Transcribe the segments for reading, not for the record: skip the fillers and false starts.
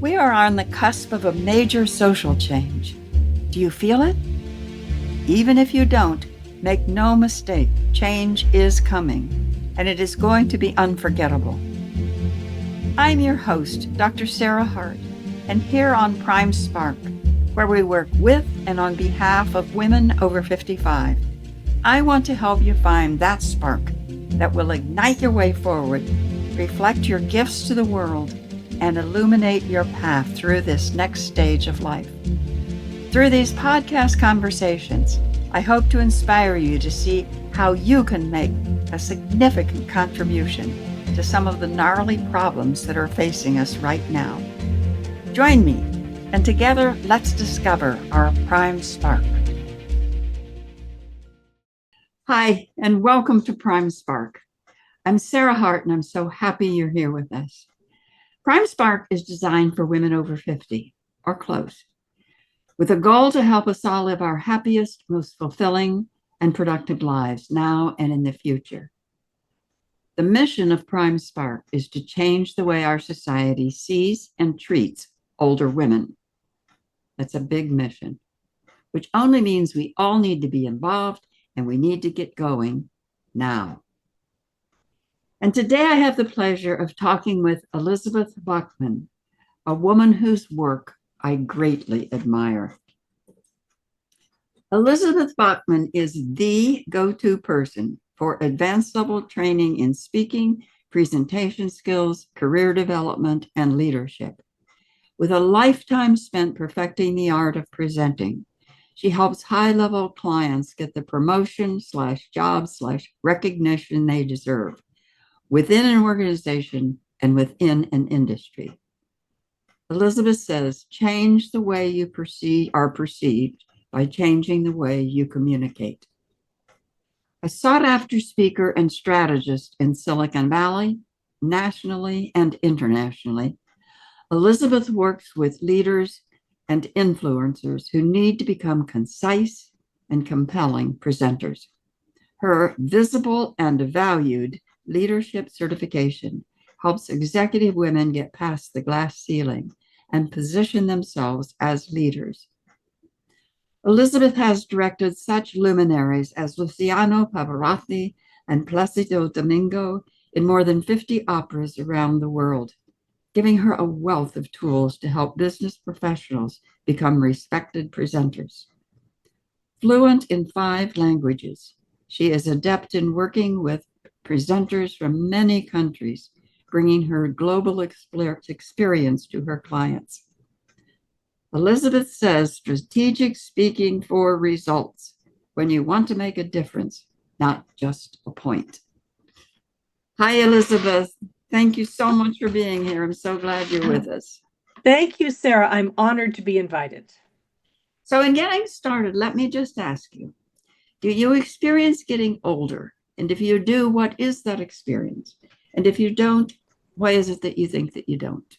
We are on the cusp of a major social change. Do you feel it? Even if you don't, make no mistake, change is coming, and it is going to be unforgettable. I'm your host, Dr. Sarah Hart, and here on Prime Spark, where we work with and on behalf of women over 55, I want to help you find that spark that will ignite your way forward, reflect your gifts to the world, and illuminate your path through this next stage of life. Through these podcast conversations, I hope to inspire you to see how you can make a significant contribution to some of the gnarly problems that are facing us right now. Join me, and together let's discover our Prime Spark. Hi, and welcome to Prime Spark. I'm Sarah Hart, and I'm so happy you're here with us. Prime Spark is designed for women over 50 or close, with a goal to help us all live our happiest, most fulfilling, and productive lives now and in the future. The mission of Prime Spark is to change the way our society sees and treats older women. That's a big mission, which only means we all need to be involved and we need to get going now. And today I have the pleasure of talking with Elizabeth Bachman, a woman whose work I greatly admire. Elizabeth Bachman is the go-to person for advanced level training in speaking, presentation skills, career development, and leadership. With a lifetime spent perfecting the art of presenting, she helps high-level clients get the promotion/job/recognition they deserve within an organization and within an industry. Elizabeth says, change the way you are perceived by changing the way you communicate. A sought-after speaker and strategist in Silicon Valley, nationally and internationally, Elizabeth works with leaders and influencers who need to become concise and compelling presenters. Her visible and valued leadership certification helps executive women get past the glass ceiling and position themselves as leaders. Elizabeth has directed such luminaries as Luciano Pavarotti and Placido Domingo in more than 50 operas around the world, giving her a wealth of tools to help business professionals become respected presenters. Fluent in 5 languages, she is adept in working with presenters from many countries, bringing her global experience to her clients. Elizabeth says strategic speaking for results when you want to make a difference, not just a point. Hi, Elizabeth. Thank you so much for being here. I'm so glad you're with us. Thank you, Sarah. I'm honored to be invited. So in getting started, let me just ask you, do you experience getting older? And if you do, what is that experience? And if you don't, why is it that you think that you don't?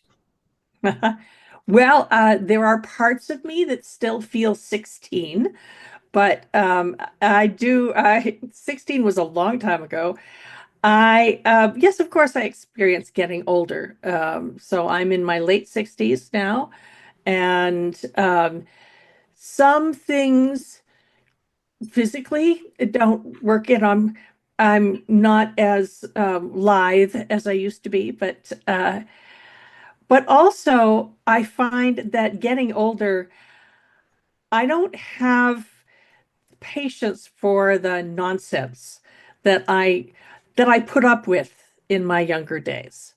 Well, there are parts of me that still feel 16, but I do. 16 was a long time ago. Yes, of course, I experience getting older. So I'm in my late 60s now, and some things physically don't work in. I'm not as lithe as I used to be, but also I find that getting older, I don't have patience for the nonsense that I put up with in my younger days.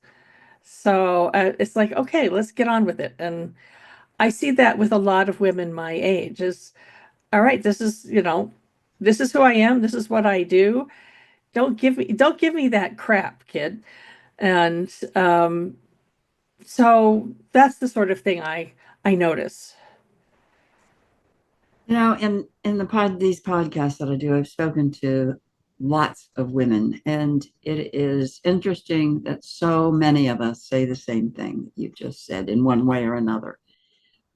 So it's like, okay, let's get on with it. And I see that with a lot of women my age is, all right, this is who I am. This is what I do. Don't give me that crap, kid. And so that's the sort of thing I notice. In these podcasts that I do, I've spoken to lots of women, and it is interesting that so many of us say the same thing that you just said in one way or another.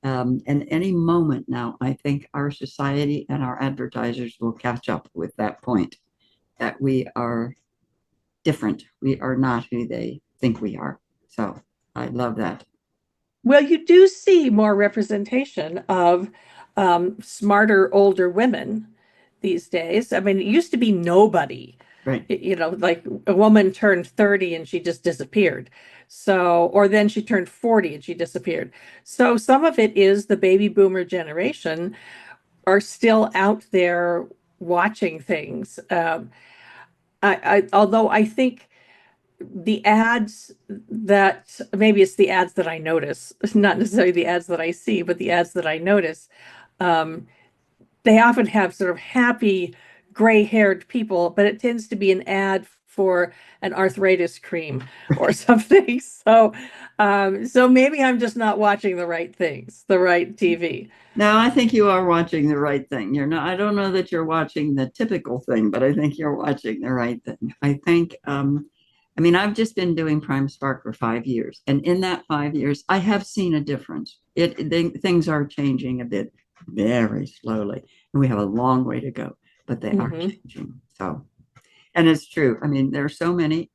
And any moment now, I think our society and our advertisers will catch up with that point, that we are different. We are not who they think we are. So I love that. Well, you do see more representation of smarter older women these days. I mean, it used to be nobody. Right. You know, like a woman turned 30 and she just disappeared. So, or then she turned 40 and she disappeared. So some of it is the baby boomer generation are still out there watching things. Although I think the ads that maybe it's the ads that I notice, not necessarily the ads that I see, but the ads that I notice, um, they often have sort of happy gray-haired people, but it tends to be an ad for an arthritis cream or something. So maybe I'm just not watching the right things, the right TV. No, I think you are watching the right thing. You're not, I don't know that you're watching the typical thing, but I think you're watching the right thing. I think, I mean, I've just been doing Prime Spark for 5 years, and in that 5 years, I have seen a difference. Things are changing a bit, very slowly, and we have a long way to go, but they are Hmm. changing. So, and it's true. I mean, there are so many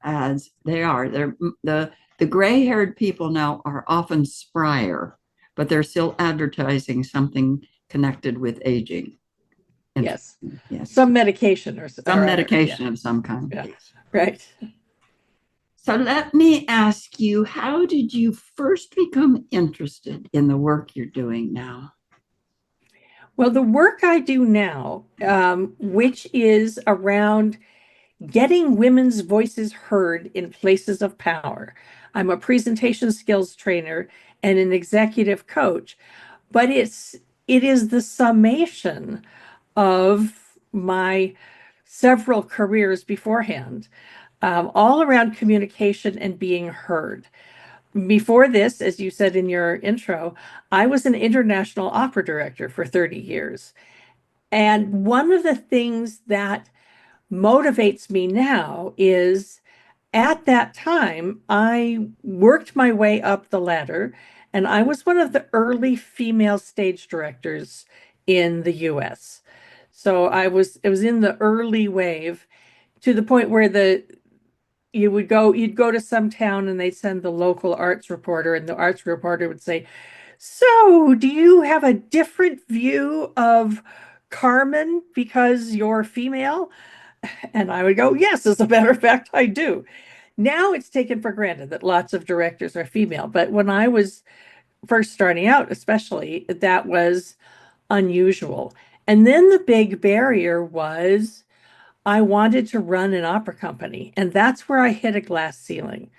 ads. The gray-haired people now are often sprier, but they're still advertising something connected with aging. And Yes. yes, Some medication or some other. Yeah. medication of some kind. Yeah. Yes. Right. So let me ask you, how did you first become interested in the work you're doing now? Well, the work I do now, which is around getting women's voices heard in places of power. I'm a presentation skills trainer and an executive coach, but it is the summation of my several careers beforehand, all around communication and being heard. Before this, as you said in your intro, I was an international opera director for 30 years. And one of the things that motivates me now is at that time, I worked my way up the ladder, and I was one of the early female stage directors in the US. So it was in the early wave to the point where you'd go to some town and they'd send the local arts reporter, and the arts reporter would say, "So, do you have a different view of Carmen because you're female?" And I would go, "Yes, as a matter of fact, I do." Now it's taken for granted that lots of directors are female, but when I was first starting out, especially, that was unusual. And then the big barrier was I wanted to run an opera company, and that's where I hit a glass ceiling.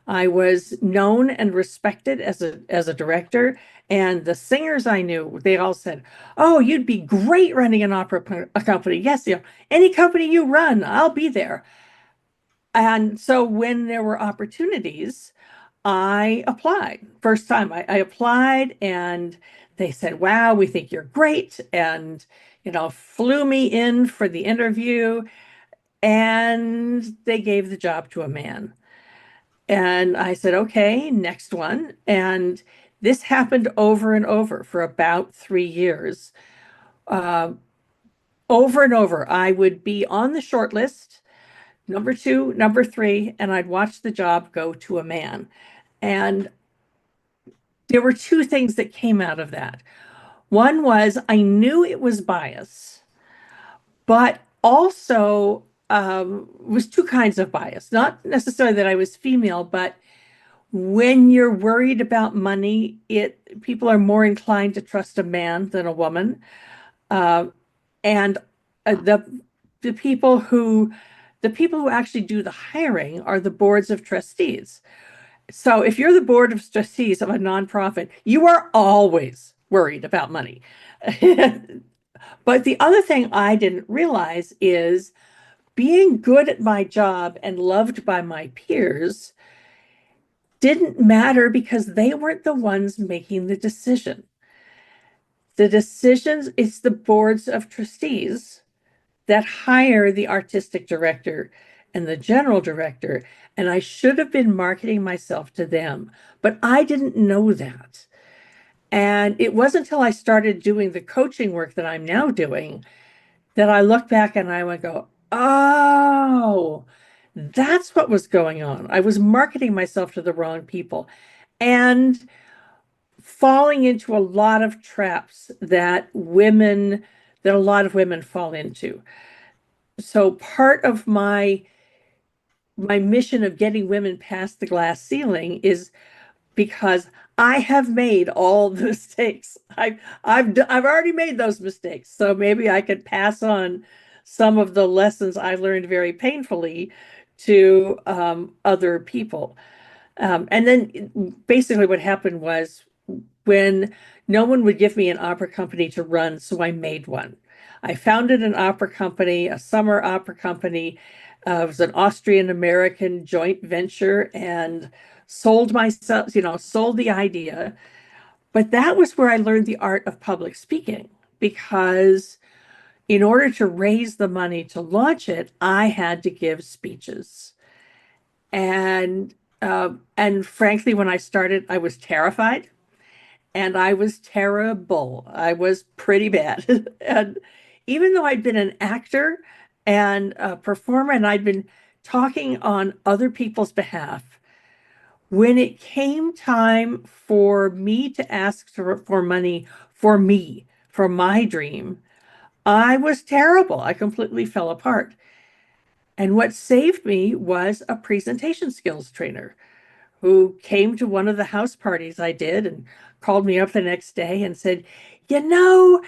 I was known and respected as a director, and the singers I knew, they all said, "Oh, you'd be great running an a company. Yes, any company you run, I'll be there." And so when there were opportunities, I applied. First time I applied, and they said, "Wow, we think you're great." And, flew me in for the interview, and they gave the job to a man. And I said, "Okay, next one." And this happened over and over for about 3 years. Uh, Over and over, I would be on the short list, number two, number three, and I'd watch the job go to a man. And there were two things that came out of that. One was I knew it was bias, but also was two kinds of bias. Not necessarily that I was female, but when you're worried about money, it people are more inclined to trust a man than a woman. Uh, and the the people who the people who actually do the hiring are the boards of trustees. So if you're the board of trustees of a nonprofit, you are always worried about money. But the other thing I didn't realize is being good at my job and loved by my peers didn't matter because they weren't the ones making the decision. The decisions, it's the boards of trustees that hire the artistic director and the general director. And I should have been marketing myself to them, but I didn't know that. And it wasn't until I started doing the coaching work that I'm now doing that I look back and I would go, "Oh, that's what was going on. I was marketing myself to the wrong people." and falling into a lot of traps that a lot of women fall into. So part of my mission of getting women past the glass ceiling is because I have made all the mistakes. I've already made those mistakes. So maybe I could pass on some of the lessons I learned very painfully to other people. And then basically what happened was when no one would give me an opera company to run, so I made one. I founded an opera company, a summer opera company. It was an Austrian American joint venture and sold myself, sold the idea. But that was where I learned the art of public speaking because in order to raise the money to launch it, I had to give speeches. And frankly, when I started, I was terrified and I was terrible. I was pretty bad. And even though I'd been an actor and a performer and I'd been talking on other people's behalf, when it came time for me to ask for money for me, for my dream, I was terrible. I completely fell apart. And what saved me was a presentation skills trainer who came to one of the house parties I did and called me up the next day and said, you know,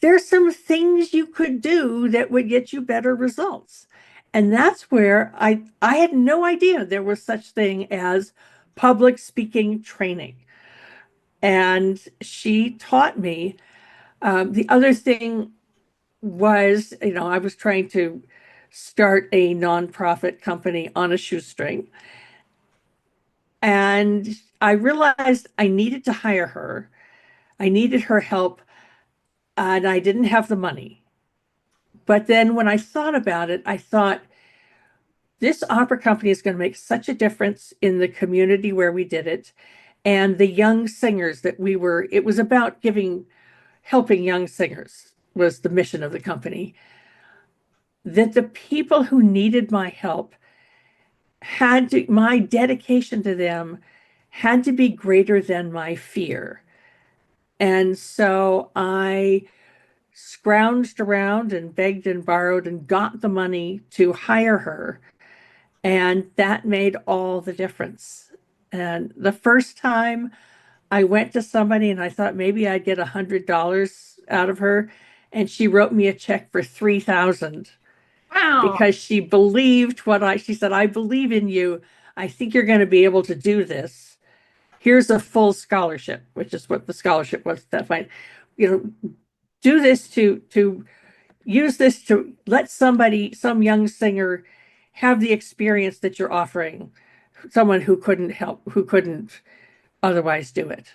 there's some things you could do that would get you better results. And that's where I had no idea there was such thing as public speaking training. And she taught me. The other thing was, I was trying to start a nonprofit company on a shoestring. And I realized I needed to hire her. I needed her help, and I didn't have the money. But then when I thought about it, I thought this opera company is going to make such a difference in the community where we did it. And the young singers it was about helping young singers was the mission of the company. That the people who needed my help my dedication to them had to be greater than my fear. And so I scrounged around and begged and borrowed and got the money to hire her. And that made all the difference. And the first time I went to somebody and I thought maybe I'd get $100 out of her, and she wrote me a check for 3,000 Wow. because she said, I believe in you. I think you're going to be able to do this. Here's a full scholarship, which is what the scholarship was that fine. Do this to use this to let some young singer have the experience that you're offering someone who couldn't otherwise do it.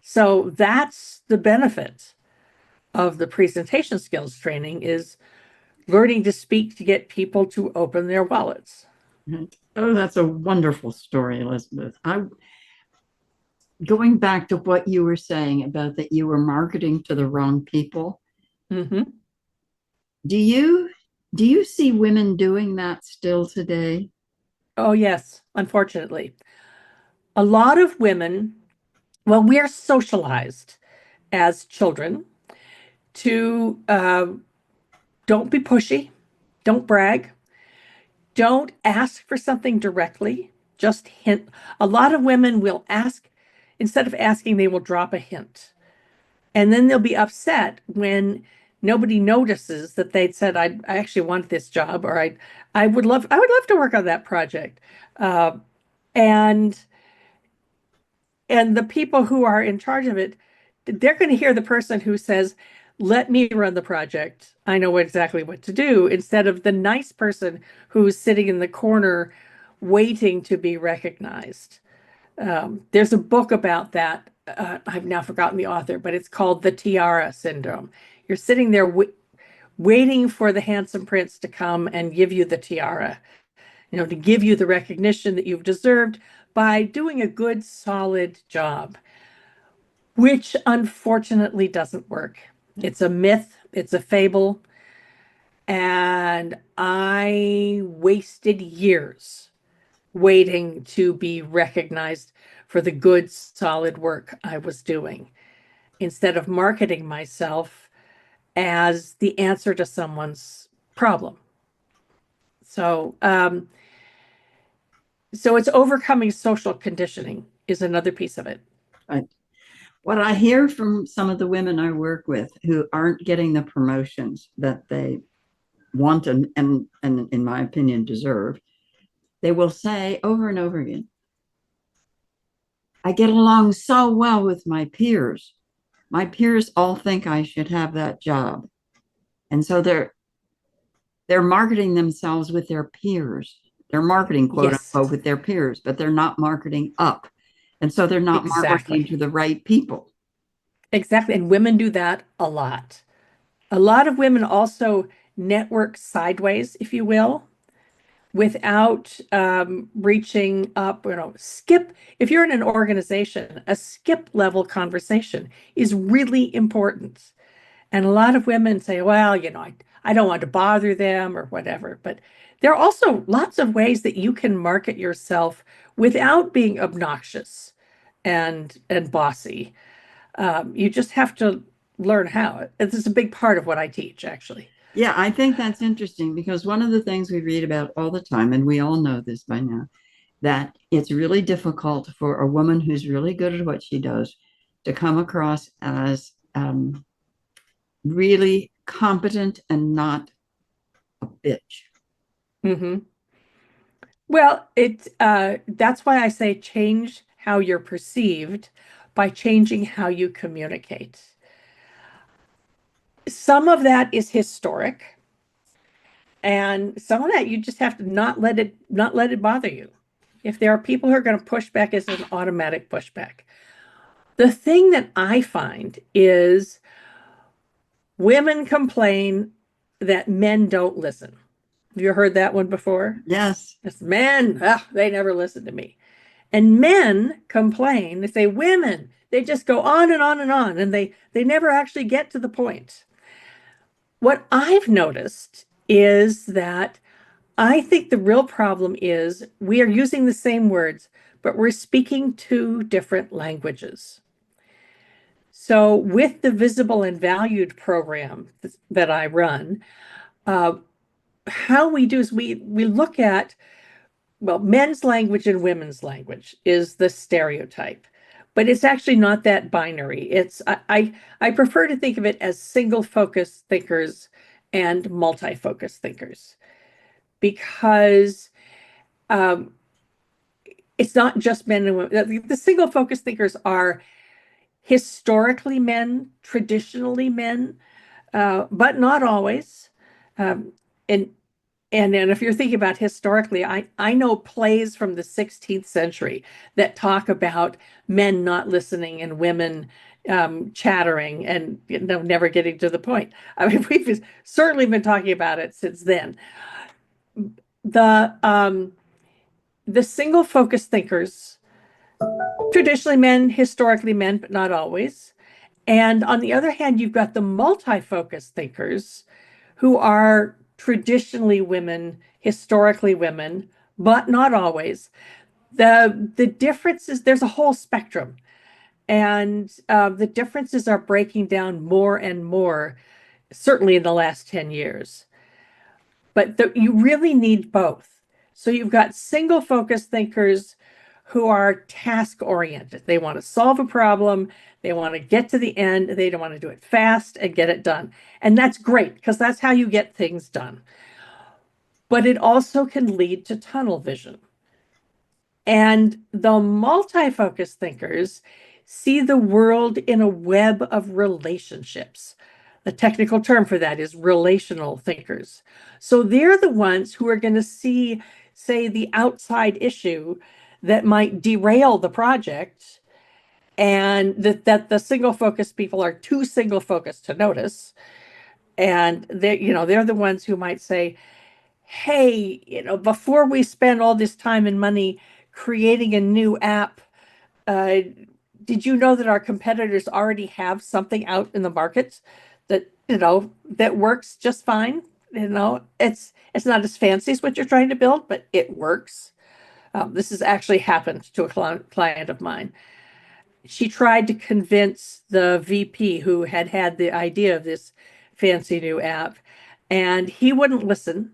So that's the benefit of the presentation skills training is learning to speak to get people to open their wallets. Oh, that's a wonderful story, Elizabeth. Going back to what you were saying about that you were marketing to the wrong people. Mm-hmm. Do you see women doing that still today? Oh, yes, unfortunately. A lot of women, well, we're socialized as children to don't be pushy, don't brag, don't ask for something directly, just hint. A lot of women will ask, instead of asking, they will drop a hint. And then they'll be upset when nobody notices that they'd said, I actually want this job, or I would love to work on that project. Uh, and and the people who are in charge of it, they're going to hear the person who says, let me run the project. I know exactly what to do, instead of the nice person who's sitting in the corner waiting to be recognized. There's a book about that. I've now forgotten the author, but it's called The Tiara Syndrome. You're sitting there waiting for the handsome prince to come and give you the tiara, to give you the recognition that you've deserved by doing a good, solid job, which unfortunately doesn't work. It's a myth, it's a fable. And I wasted years waiting to be recognized for the good, solid work I was doing, instead of marketing myself as the answer to someone's problem. So, so it's overcoming social conditioning is another piece of it. Right. What I hear from some of the women I work with who aren't getting the promotions that they want and in my opinion deserve, they will say over and over again, I get along so well with my peers. My peers all think I should have that job. And so they're marketing themselves with their peers. They're marketing, quote Yes, unquote, with their peers, but they're not marketing up. And so they're not marketing exactly. to the right people. Exactly. And women do that a lot. A lot of women also network sideways, if you will, without reaching up, skip. If you're in an organization, a skip level conversation is really important. And a lot of women say, well, I don't want to bother them or whatever. But there are also lots of ways that you can market yourself without being obnoxious and bossy. You just have to learn how. This is a big part of what I teach, actually. Yeah, I think that's interesting because one of the things we read about all the time, and we all know this by now, that it's really difficult for a woman who's really good at what she does to come across as really competent and not a bitch. Hmm. Well, that's why I say change how you're perceived by changing how you communicate. Some of that is historic, and some of that you just have to not let it bother you. If there are people who are going to push back, it's an automatic pushback. The thing that I find is women complain that men don't listen. Have you heard that one before? Yes. It's men, they never listen to me. And men complain, they say women, they just go on and on and on, and they never actually get to the point. What I've noticed is that I think the real problem is we are using the same words, but we're speaking two different languages. So, with the Visible and Valued program that I run, uh, how we do is we look at, well, men's language and women's language is the stereotype, but it's actually not that binary. I prefer to think of it as single focus thinkers and multi-focus thinkers, because um, it's not just men and women. The single focus thinkers are historically men, traditionally men, but not always. Um, and and if you're thinking about historically, I know plays from the 16th century that talk about men not listening and women chattering and never getting to the point. I mean, we've certainly been talking about it since then. The um, the single focus thinkers, traditionally men, historically men, but not always. And on the other hand, you've got the multi-focus thinkers who are traditionally women, historically women, but not always. The difference is there's a whole spectrum, and the differences are breaking down more and more, certainly in the last 10 years. But you really need both. So you've got single focus thinkers who are task oriented. They want to solve a problem, they want to get to the end, they don't want to do it fast and get it done. And that's great because that's how you get things done. But it also can lead to tunnel vision. And the multi-focus thinkers see the world in a web of relationships. The technical term for that is relational thinkers. So they're the ones who are going to see, say, the outside issue that might derail the project, and that the single focus people are too single focused to notice. And they're the ones who might say, hey, before we spend all this time and money creating a new app, uh, did you know that our competitors already have something out in the market that works just fine? It's not as fancy as what you're trying to build, but it works. This has actually happened to a client of mine. She tried to convince the VP who had had the idea of this fancy new app, and he wouldn't listen.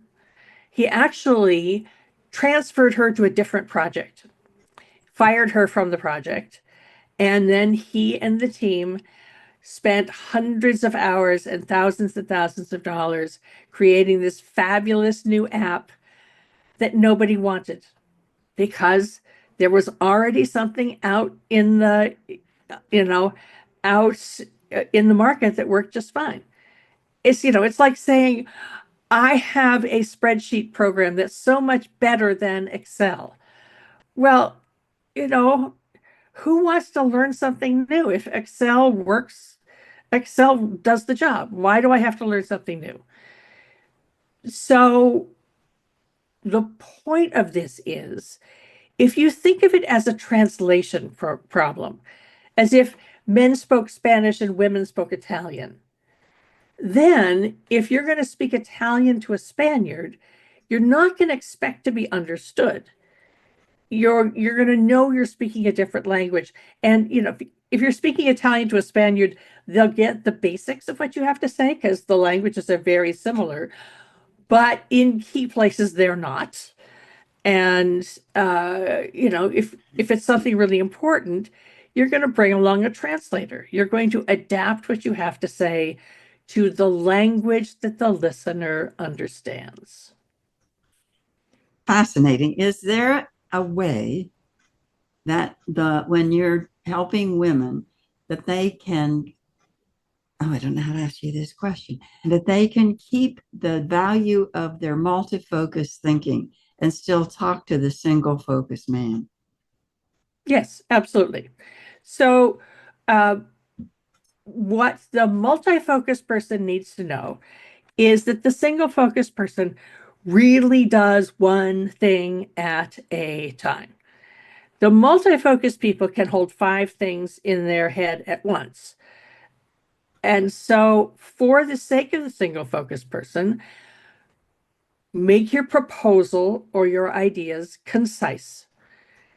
He actually transferred her to a different project, fired her from the project, and then he and the team spent hundreds of hours and thousands of dollars creating this fabulous new app that nobody wanted because there was already something out in the, you know, out in the market that worked just fine. It's like saying, I have a spreadsheet program that's so much better than Excel. Well, you know, who wants to learn something new? If Excel works, Excel does the job. Why do I have to learn something new? So the point of this is, if you think of it as a translation problem, as if men spoke Spanish and women spoke Italian, then if you're going to speak Italian to a Spaniard, you're not going to expect to be understood. You're going to know you're speaking a different language. And, if you're speaking Italian to a Spaniard, they'll get the basics of what you have to say because the languages are very similar. But in key places, they're not. And, if it's something really important, you're going to bring along a translator. You're going to adapt what you have to say to the language that the listener understands. Fascinating. Is there a way that when you're helping women that they can, I don't know how to ask you this question, that they can keep the value of their multi-focus thinking and still talk to the single focus man? Yes, absolutely. So, what the multi-focus person needs to know is that the single focus person really does one thing at a time. The multi-focus people can hold 5 things in their head at once. And so, for the sake of the single focus person, make your proposal or your ideas concise.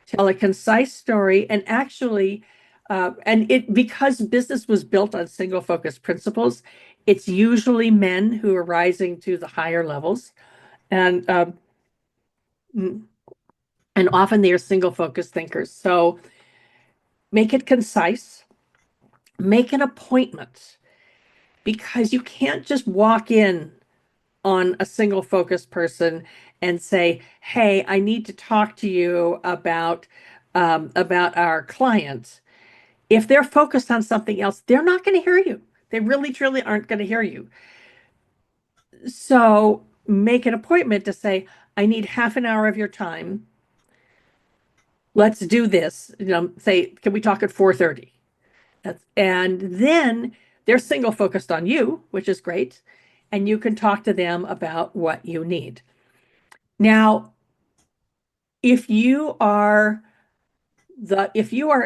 Tell a concise story, and actually, because business was built on single focus principles, it's usually men who are rising to the higher levels, and often they are single focus thinkers. So make it concise, make an appointment, because you can't just walk in on a single focus person and say, "Hey, I need to talk to you about our client." If they're focused on something else, they're not going to hear you. They really, truly aren't going to hear you. So make an appointment to say, "I need half an hour of your time. Let's do this." Say, "Can we talk at 4:30?" And then they're single focused on you, which is great. And you can talk to them about what you need. Now, if you are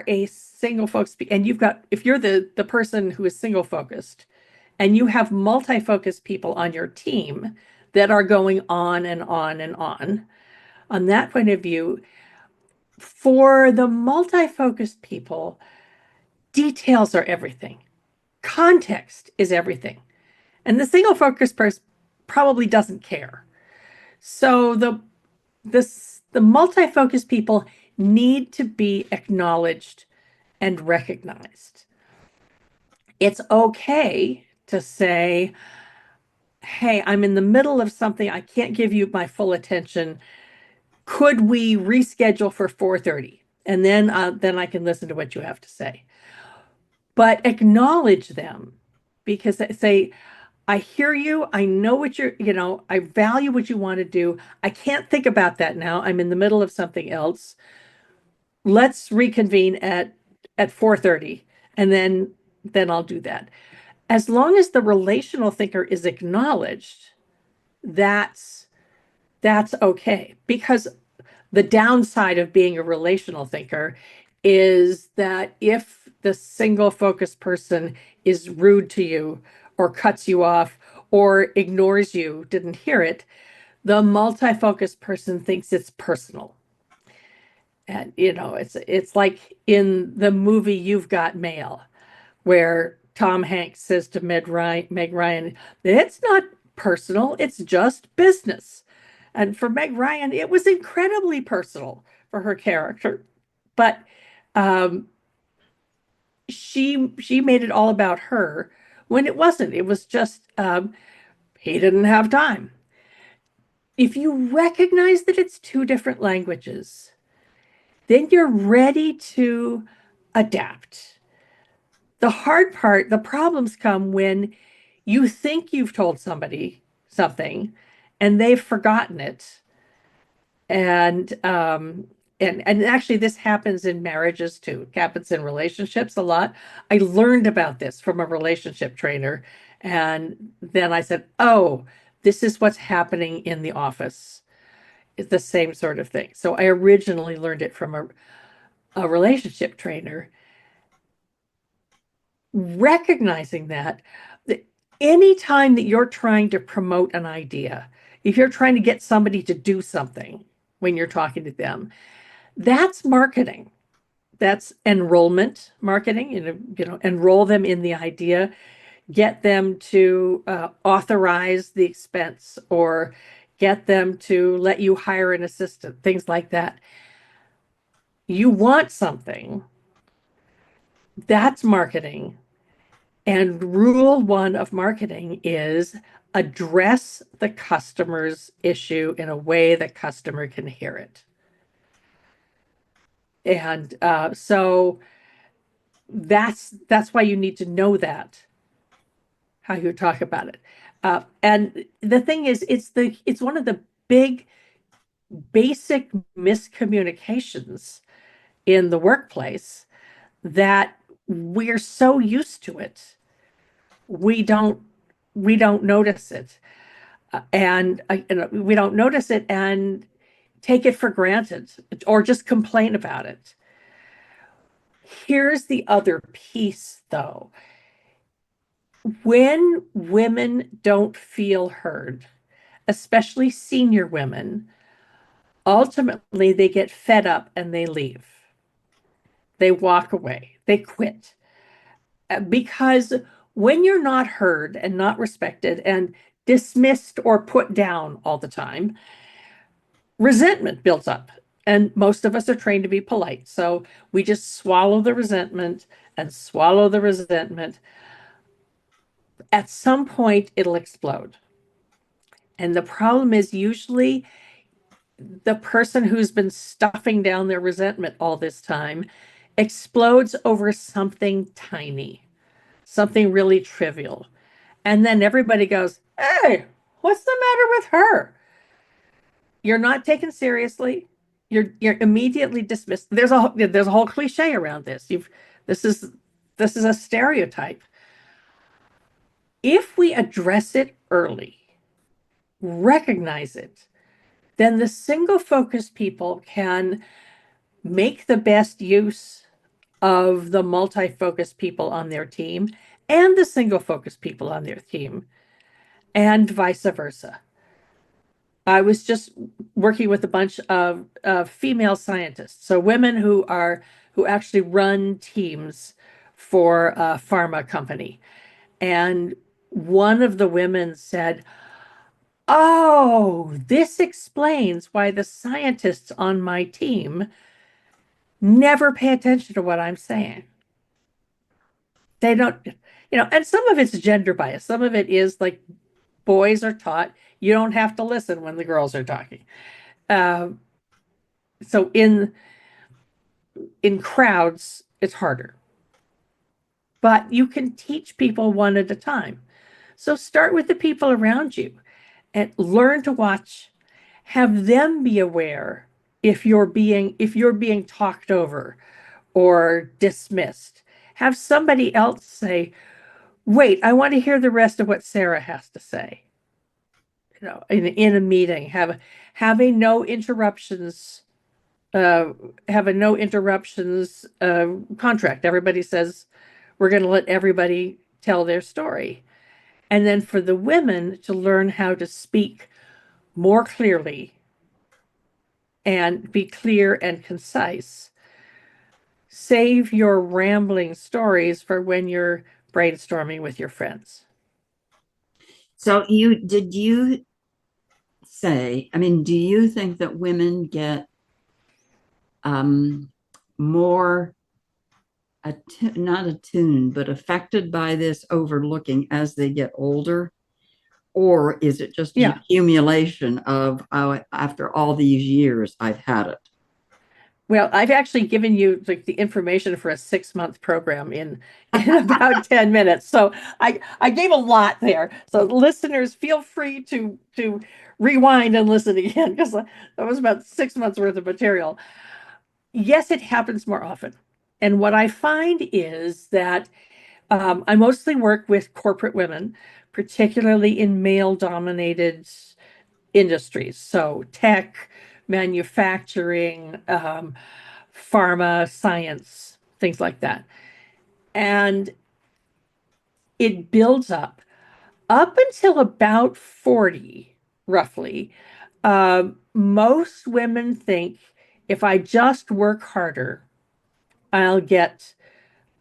a single focused, and if you're the person who is single focused and you have multi-focused people on your team that are going on and on and on that point of view, for the multi-focused people, details are everything. Context is everything. And the single focused person probably doesn't care. So the multi-focused people need to be acknowledged and recognized. It's okay to say, "Hey, I'm in the middle of something. I can't give you my full attention. Could we reschedule for 4:30? And then I can listen to what you have to say." But acknowledge them, because they say, "I hear you. I know I value what you want to do. I can't think about that now. I'm in the middle of something else. Let's reconvene at 4:30, and then I'll do that." As long as the relational thinker is acknowledged, that's okay. Because the downside of being a relational thinker is that if the single focused person is rude to you or cuts you off or ignores you, didn't hear it, the multi-focused person thinks it's personal. And it's like in the movie You've Got Mail, where Tom Hanks says to Meg Ryan, it's not personal, it's just business. And for Meg Ryan, it was incredibly personal for her character. But um, she made it all about her when it wasn't. It was just he didn't have time. If you recognize that it's two different languages, then you're ready to adapt. The hard part, the problems come when you think you've told somebody something and they've forgotten it. And and actually this happens in marriages too. It happens in relationships a lot. I learned about this from a relationship trainer, and then I said, "Oh, this is what's happening in the office." It's the same sort of thing. So I originally learned it from a relationship trainer, recognizing that anytime that you're trying to promote an idea, if you're trying to get somebody to do something when you're talking to them, that's marketing. That's enrollment marketing. Enroll them in the idea, get them to authorize the expense, or get them to let you hire an assistant, things like that. You want something, that's marketing. And rule one of marketing is address the customer's issue in a way the customer can hear it. And so that's why you need to know that, how you talk about it. And the thing is, it's one of the big basic miscommunications in the workplace that we're so used to it, we don't notice it, and we don't notice it and take it for granted or just complain about it. Here's the other piece, though. When women don't feel heard, especially senior women, ultimately they get fed up and they leave. They walk away, they quit. Because when you're not heard and not respected and dismissed or put down all the time, resentment builds up. And most of us are trained to be polite. So we just swallow the resentment and swallow the resentment. At some point, it'll explode. And the problem is usually the person who's been stuffing down their resentment all this time explodes over something tiny, something really trivial. And then everybody goes, hey, what's the matter with her? You're not taken seriously. You're immediately dismissed. There's a whole cliche around this. This is this is a stereotype. If we address it early, recognize it, then the single focus people can make the best use of the multi-focus people on their team and the single focus people on their team, and vice versa. I was just working with a bunch of female scientists, so women who actually run teams for a pharma company. And one of the women said, "Oh, this explains why the scientists on my team never pay attention to what I'm saying. They don't, and some of it's gender bias. Some of it is like boys are taught you don't have to listen when the girls are talking. Uh, so in crowds, it's harder. But you can teach people one at a time. So start with the people around you and learn to watch. Have them be aware if you're being talked over or dismissed. Have somebody else say, "Wait, I want to hear the rest of what Sarah has to say." In a meeting, have a no interruptions uh, have a no interruptions contract. Everybody says we're going to let everybody tell their story. And then for the women to learn how to speak more clearly and be clear and concise. Save your rambling stories for when you're brainstorming with your friends. So you say, I mean, do you think that women get um, more not attuned, but affected by this overlooking as they get older? Or is it just an Yeah. accumulation of, oh, after all these years, I've had it? Well, I've actually given you like the information for a 6-month program in about 10 minutes. So I gave a lot there. So listeners, feel free to rewind and listen again because that was about 6 months worth of material. Yes, it happens more often. And what I find is that I mostly work with corporate women, particularly in male-dominated industries. So tech, manufacturing, pharma, science, things like that. And it builds up until about 40, roughly. Most women think if I just work harder, I'll get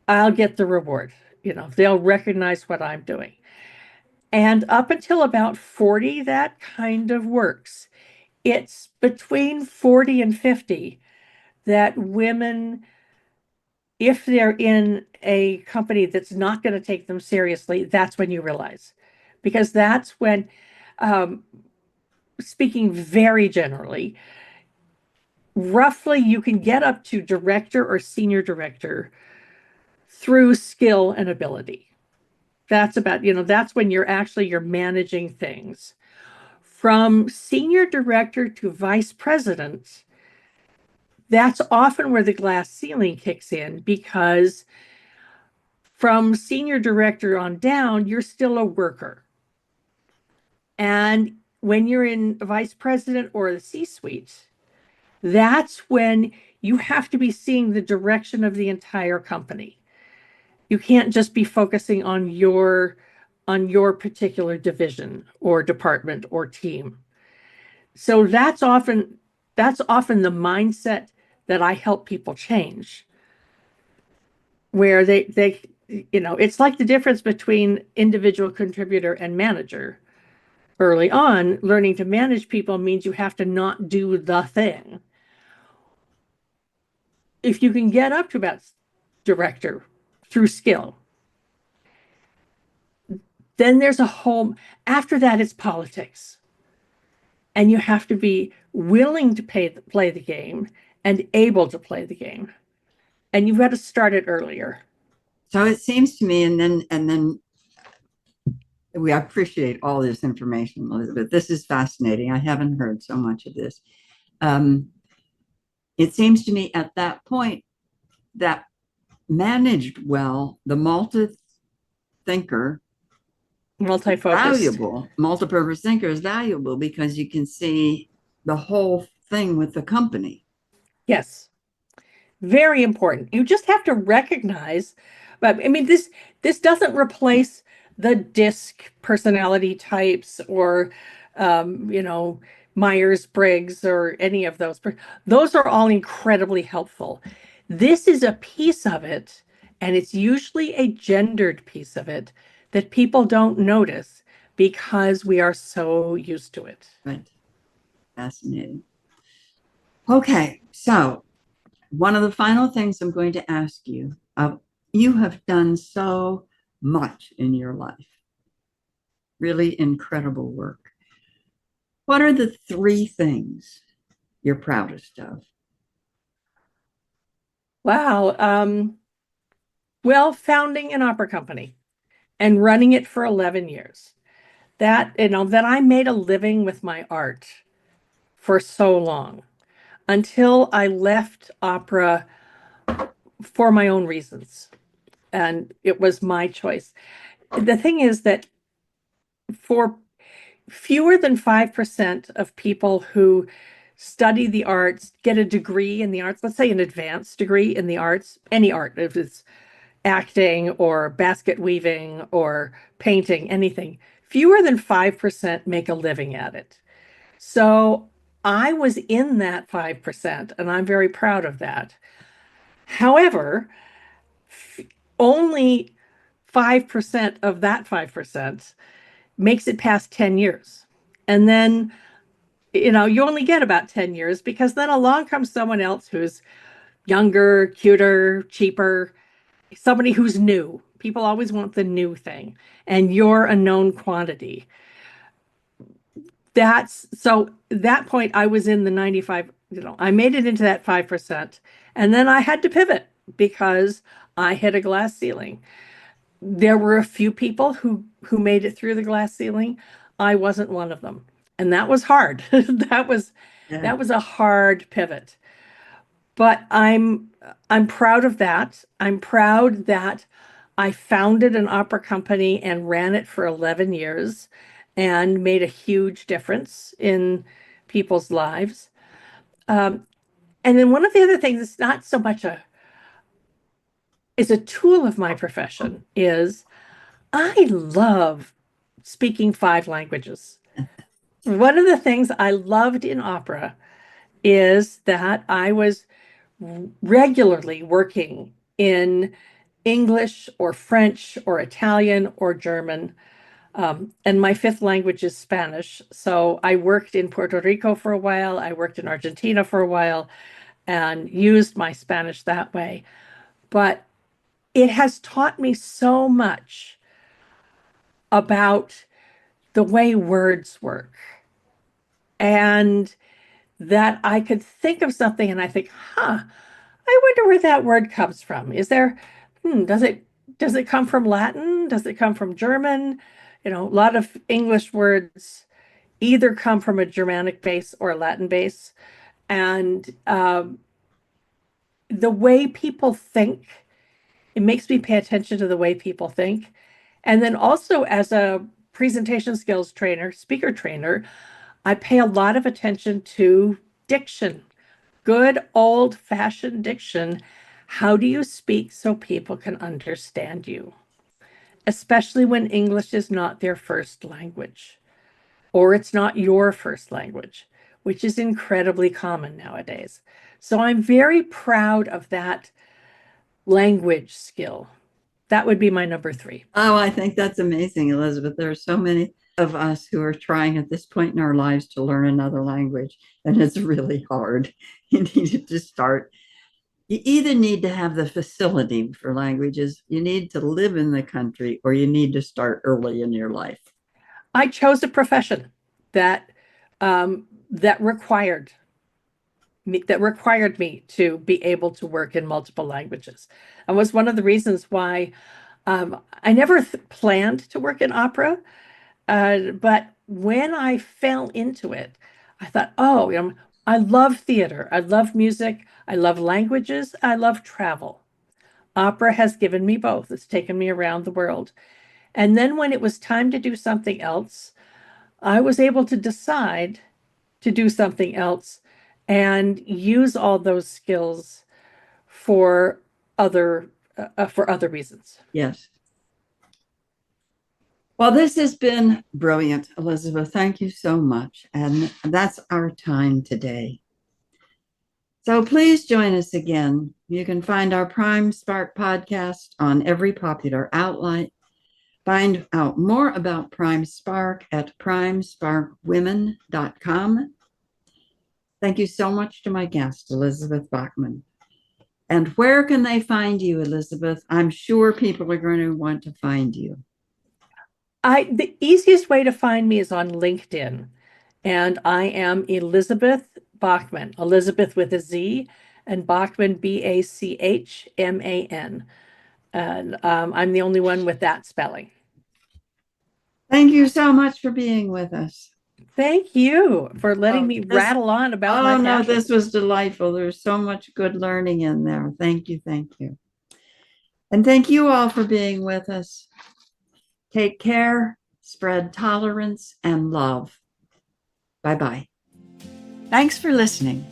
I'll get the reward. They'll recognize what I'm doing. And up until about 40, that kind of works. It's between 40 and 50 that women, if they're in a company that's not going to take them seriously, that's when you realize. Because that's when, um, speaking very generally, roughly you can get up to director or senior director through skill and ability. That's when you're managing things. From senior director to vice president, that's often where the glass ceiling kicks in because from senior director on down, you're still a worker. And when you're in vice president or the C-suite, that's when you have to be seeing the direction of the entire company. You can't just be focusing on your particular division or department or team. So that's often the mindset that I help people change, where it's like the difference between individual contributor and manager. Early on, learning to manage people means you have to not do the thing. If you can get up to about director through skill, then there's a whole, after that, it's politics. And you have to be willing to play the game and able to play the game. And you've got to start it earlier. So it seems to me, and then we appreciate all this information, Elizabeth. This is fascinating. I haven't heard so much of this. Um, it seems to me at that point that managed well, the multi-thinker Multi-focused. valuable, multi-purpose thinker is valuable because you can see the whole thing with the company. Yes. Very important. You just have to recognize, but I mean, this doesn't replace the DISC personality types or, Myers-Briggs or any of those. Those are all incredibly helpful. This is a piece of it, and it's usually a gendered piece of it that people don't notice because we are so used to it. Right. Fascinating. Okay, so one of the final things I'm going to ask you, you have done so much in your life, really incredible work. What are the three things you're proudest of? Wow. Well, founding an opera company and running it for 11 years. That I made a living with my art for so long until I left opera for my own reasons. And it was my choice. The thing is that for fewer than 5% of people who study the arts, get a degree in the arts, let's say an advanced degree in the arts, any art, if it's acting or basket weaving or painting, anything, fewer than 5% make a living at it. So I was in that 5%, and I'm very proud of that. However, only 5% of that 5% makes it past 10 years. And then, you only get about 10 years because then along comes someone else who's younger, cuter, cheaper, somebody who's new. People always want the new thing, and you're a known quantity. That point, I was in the 95, I made it into that 5%, and then I had to pivot because I hit a glass ceiling. There were a few people who made it through the glass ceiling. I wasn't one of them, and that was hard. Yeah. That was a hard pivot. But I'm proud of that. I'm proud that I founded an opera company and ran it for 11 years and made a huge difference in people's lives. Um, and then one of the other things that's not so much is a tool of my profession is I love speaking 5 languages. One of the things I loved in opera is that I was regularly working in English or French or Italian or German. And my 5th language is Spanish. So I worked in Puerto Rico for a while. I worked in Argentina for a while and used my Spanish that way. But it has taught me so much about the way words work, and that I could think of something and I think, I wonder where that word comes from. Does it come from Latin? Does it come from German? A lot of English words either come from a Germanic base or a Latin base. And the way people think, it makes me pay attention to the way people think. And then also as a presentation skills trainer, speaker trainer, I pay a lot of attention to diction, good old-fashioned diction. How do you speak so people can understand you? Especially when English is not their first language, or it's not your first language, which is incredibly common nowadays. So I'm very proud of that language skill. That would be my number 3. Oh, I think that's amazing, Elizabeth. There are so many of us who are trying at this point in our lives to learn another language, and it's really hard. You need to start. You either need to have the facility for languages, you need to live in the country, or you need to start early in your life. I chose a profession that that required me to be able to work in multiple languages, and was one of the reasons why I never planned to work in opera. But when I fell into it, I thought, oh, I love theater, I love music, I love languages, I love travel. Opera has given me both. It's taken me around the world. And then when it was time to do something else, I was able to decide to do something else and use all those skills for other reasons. Yes. Well, this has been brilliant, Elizabeth. Thank you so much. And that's our time today. So please join us again. You can find our Prime Spark podcast on every popular outlet. Find out more about Prime Spark at primesparkwomen.com. Thank you so much to my guest, Elizabeth Bachman. And where can they find you, Elizabeth? I'm sure people are going to want to find you. The easiest way to find me is on LinkedIn, and I am Elizabeth Bachman, Elizabeth with a Z, and Bachman, Bachman. And I'm the only one with that spelling. Thank you so much for being with us. Thank you for letting me rattle on about my passion. Oh, no, this was delightful. There's so much good learning in there. Thank you. Thank you. And thank you all for being with us. Take care, spread tolerance and love. Bye-bye. Thanks for listening.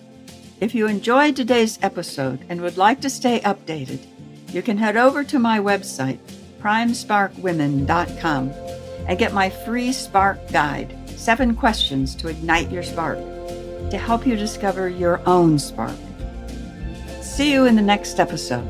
If you enjoyed today's episode and would like to stay updated, you can head over to my website, primesparkwomen.com, and get my free Spark Guide, 7 questions to ignite your spark. to help you discover your own spark. See you in the next episode.